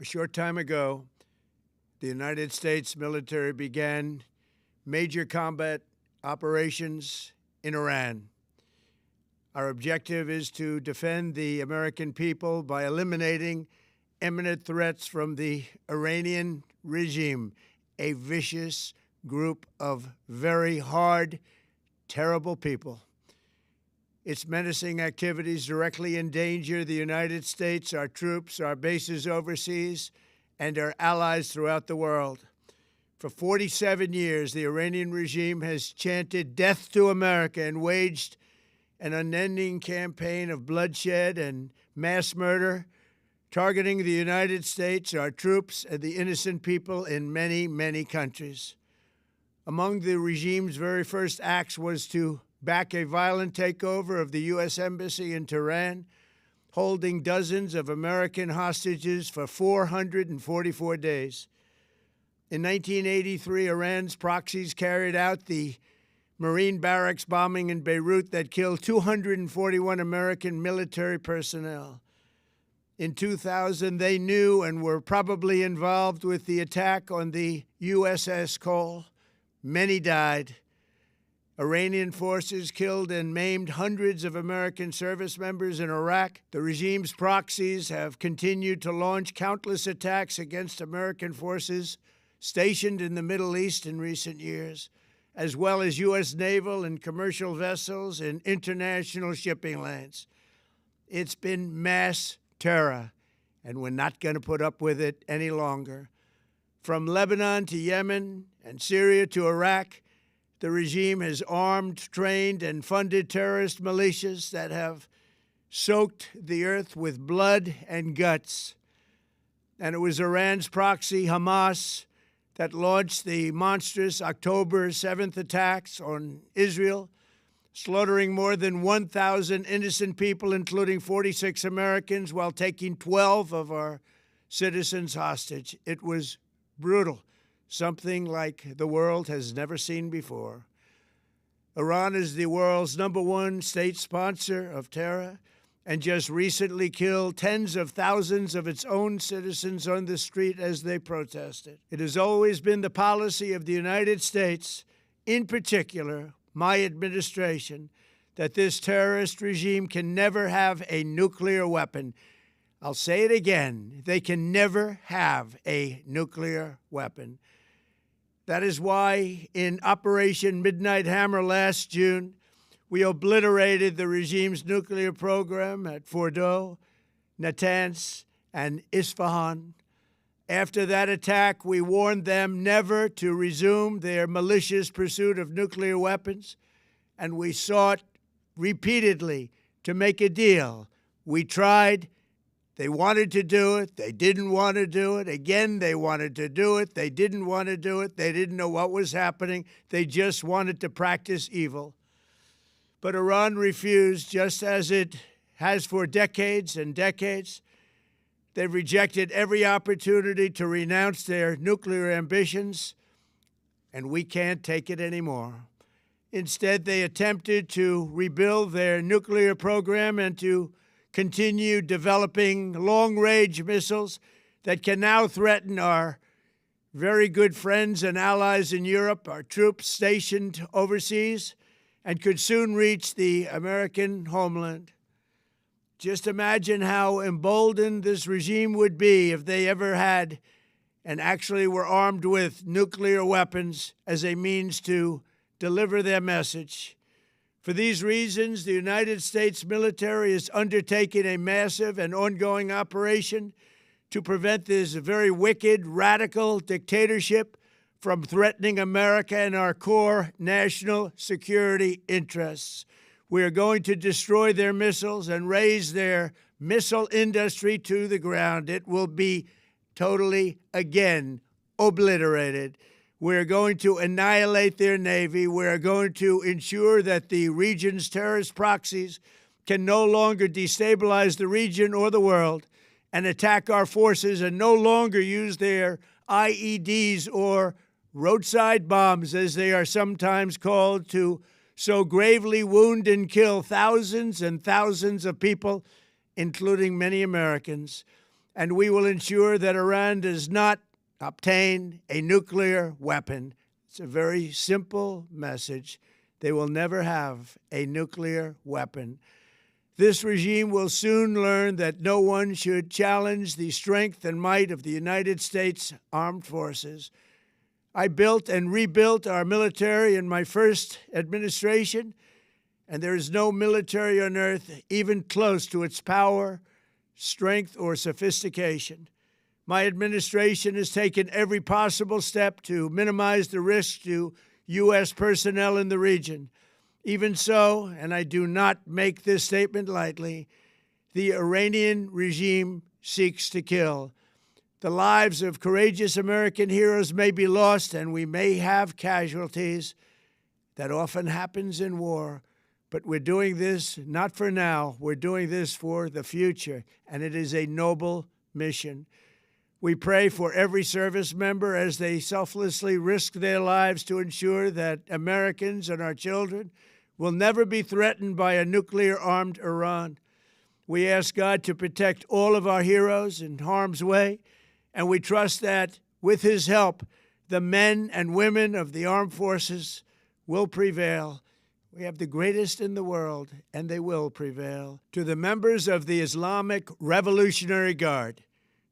A short time ago, the United States military began major combat operations in Iran. Our objective is to defend the American people by eliminating imminent threats from the Iranian regime, a vicious group of very hard, terrible people. Its menacing activities directly endanger the United States, our troops, our bases overseas, and our allies throughout the world. For 47 years, the Iranian regime has chanted death to America and waged an unending campaign of bloodshed and mass murder, targeting the United States, our troops, and the innocent people in many, many countries. Among the regime's very first acts was to back a violent takeover of the U.S. Embassy in Tehran, holding dozens of American hostages for 444 days. In 1983, Iran's proxies carried out the Marine barracks bombing in Beirut that killed 241 American military personnel. In 2000, they knew and were probably involved with the attack on the USS Cole. Many died. Iranian forces killed and maimed hundreds of American service members in Iraq. The regime's proxies have continued to launch countless attacks against American forces stationed in the Middle East in recent years, as well as U.S. naval and commercial vessels in international shipping lanes. It's been mass terror, and we're not going to put up with it any longer. From Lebanon to Yemen and Syria to Iraq, the regime has armed, trained, and funded terrorist militias that have soaked the earth with blood and guts. And it was Iran's proxy, Hamas, that launched the monstrous October 7th attacks on Israel, slaughtering more than 1,000 innocent people, including 46 Americans, while taking 12 of our citizens hostage. It was brutal, something like the world has never seen before. Iran is the world's #1 state sponsor of terror and just recently killed tens of thousands of its own citizens on the street as they protested. It has always been the policy of the United States, in particular my administration, that this terrorist regime can never have a nuclear weapon. I'll say it again, they can never have a nuclear weapon. That is why in Operation Midnight Hammer last June, we obliterated the regime's nuclear program at Fordow, Natanz, and Isfahan. After that attack, we warned them never to resume their malicious pursuit of nuclear weapons, and we sought repeatedly to make a deal. We tried. They wanted to do it. They didn't want to do it. Again, they wanted to do it. They didn't want to do it. They didn't know what was happening. They just wanted to practice evil. But Iran refused, just as it has for decades and decades. They've rejected every opportunity to renounce their nuclear ambitions, and we can't take it anymore. Instead, they attempted to rebuild their nuclear program and to continue developing long-range missiles that can now threaten our very good friends and allies in Europe, our troops stationed overseas, and could soon reach the American homeland. Just imagine how emboldened this regime would be if they ever had and actually were armed with nuclear weapons as a means to deliver their message. For these reasons, the United States military is undertaking a massive and ongoing operation to prevent this very wicked, radical dictatorship from threatening America and our core national security interests. We are going to destroy their missiles and raise their missile industry to the ground. It will be totally, again, obliterated. We're going to annihilate their Navy. We're going to ensure that the region's terrorist proxies can no longer destabilize the region or the world and attack our forces and no longer use their IEDs or roadside bombs, as they are sometimes called, to so gravely wound and kill thousands and thousands of people, including many Americans. and we will ensure that Iran does not obtain a nuclear weapon. It's a very simple message. They will never have a nuclear weapon. This regime will soon learn that no one should challenge the strength and might of the United States Armed Forces. I built and rebuilt our military in my first administration, and there is no military on earth even close to its power, strength, or sophistication. My administration has taken every possible step to minimize the risk to U.S. personnel in the region. Even so, and I do not make this statement lightly, the Iranian regime seeks to kill. The lives of courageous American heroes may be lost, and we may have casualties. That often happens in war. But we're doing this not for now. We're doing this for the future, and it is a noble mission. We pray for every service member as they selflessly risk their lives to ensure that Americans and our children will never be threatened by a nuclear-armed Iran. We ask God to protect all of our heroes in harm's way, and we trust that, with His help, the men and women of the armed forces will prevail. We have the greatest in the world, and they will prevail. To the members of the Islamic Revolutionary Guard,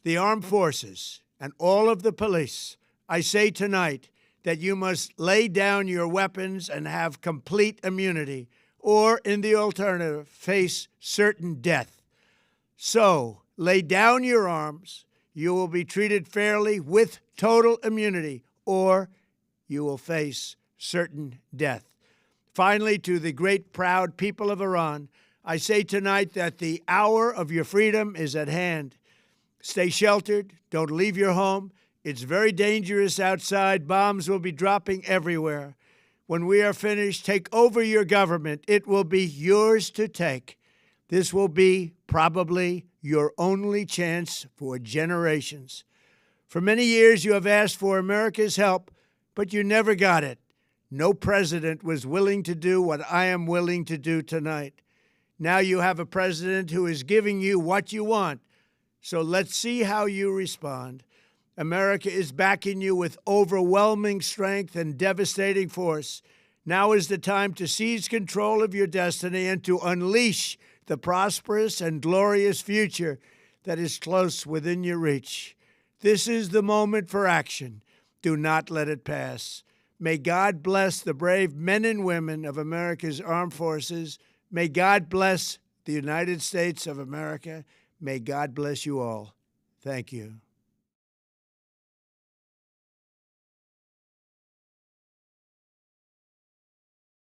the armed forces, and all of the police, I say tonight that you must lay down your weapons and have complete immunity, or, in the alternative, face certain death. So, lay down your arms. You will be treated fairly with total immunity, or you will face certain death. Finally, to the great, proud people of Iran, I say tonight that the hour of your freedom is at hand. Stay sheltered. Don't leave your home. It's very dangerous outside. Bombs will be dropping everywhere. When we are finished, take over your government. It will be yours to take. This will be probably your only chance for generations. For many years, you have asked for America's help, but you never got it. No president was willing to do what I am willing to do tonight. Now you have a president who is giving you what you want. So let's see how you respond. America is backing you with overwhelming strength and devastating force. Now is the time to seize control of your destiny and to unleash the prosperous and glorious future that is close within your reach. This is the moment for action. Do not let it pass. May God bless the brave men and women of America's armed forces. May God bless the United States of America. May God bless you all. Thank you.